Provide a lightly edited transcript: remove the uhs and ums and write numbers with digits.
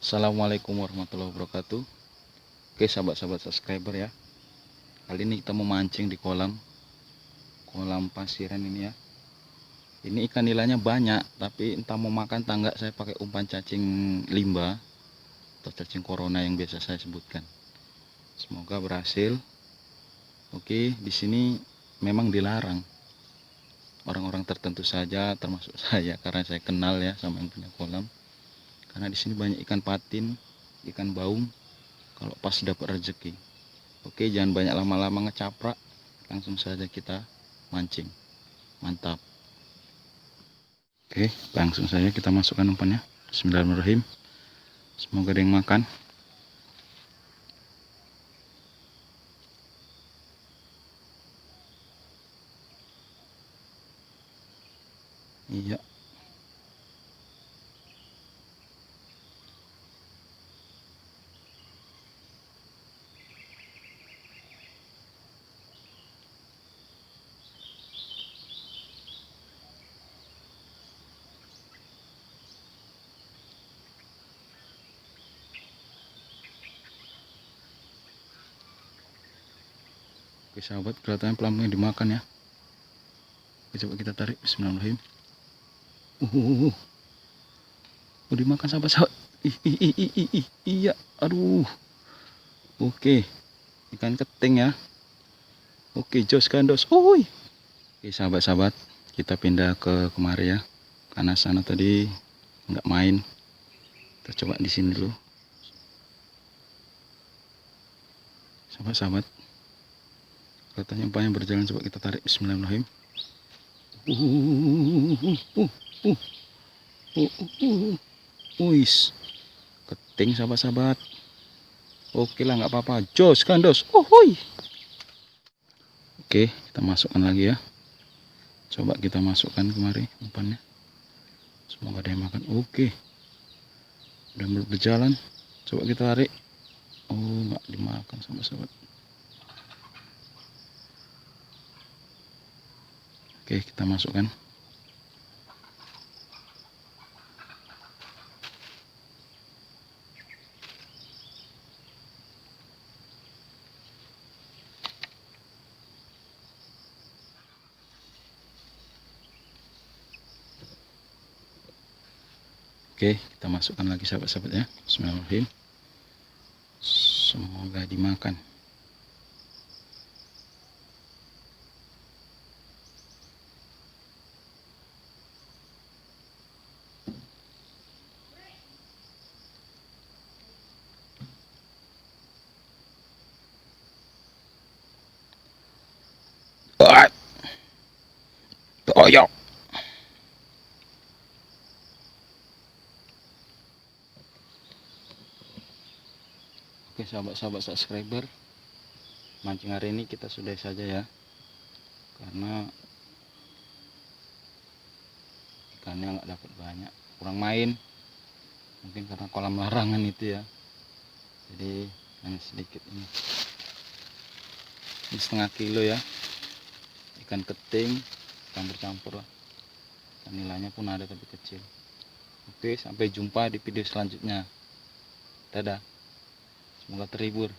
Assalamualaikum warahmatullahi wabarakatuh. Oke sahabat-sahabat subscriber ya, kali ini kita mau mancing di kolam pasiran ini ya. Ini ikan nilainya banyak, tapi entah mau makan tangga, saya pakai umpan cacing limba atau cacing corona yang biasa saya sebutkan. Semoga berhasil. Oke, di sini memang dilarang orang-orang tertentu saja, termasuk saya, karena saya kenal ya sama yang punya kolam. Karena di sini banyak ikan patin, ikan baung, kalau pas dapat rezeki. Oke, jangan banyak lama-lama ngecaprak, langsung saja kita mancing. Mantap. Oke, langsung saja kita masukkan umpannya. Bismillahirrahmanirrahim. Semoga ada yang makan. Iya. Oke sahabat, kelihatannya pelan-pelan dimakan ya. Oke, coba kita tarik. Bismillahirrahmanirrahim. Dimakan sahabat-sahabat. Iya, aduh. Oke, ikan keting ya. Oke, jos gandos. Oke sahabat-sahabat, kita pindah ke kemari ya, karena sana tadi nggak main. Kita coba di sini dulu sahabat-sahabat. Katanya umpannya berjalan, coba kita tarik. Bismillahirrahmanirrahim. Uis, keting sahabat-sahabat. Oke lah, nggak apa-apa. Jos gandos. Oke, kita masukkan lagi ya. Coba kita masukkan kemari umpannya. Semoga ada yang makan. Oke, udah berjalan. Coba kita tarik. Oh, nggak dimakan sahabat-sahabat. Oke, kita masukkan. Oke, kita masukkan lagi sahabat-sahabat ya. Bismillahirrahmanirrahim. Semoga dimakan. Toyok. Oke sahabat-sahabat subscriber, mancing hari ini kita sudahi saja ya, karena ikannya nggak dapat banyak, kurang main, mungkin karena kolam larangan itu ya, jadi hanya sedikit ini setengah kilo ya, ikan keting campur-campur lah, dan nilainya pun ada tapi kecil. Oke, sampai jumpa di video selanjutnya. Dadah, semoga terhibur.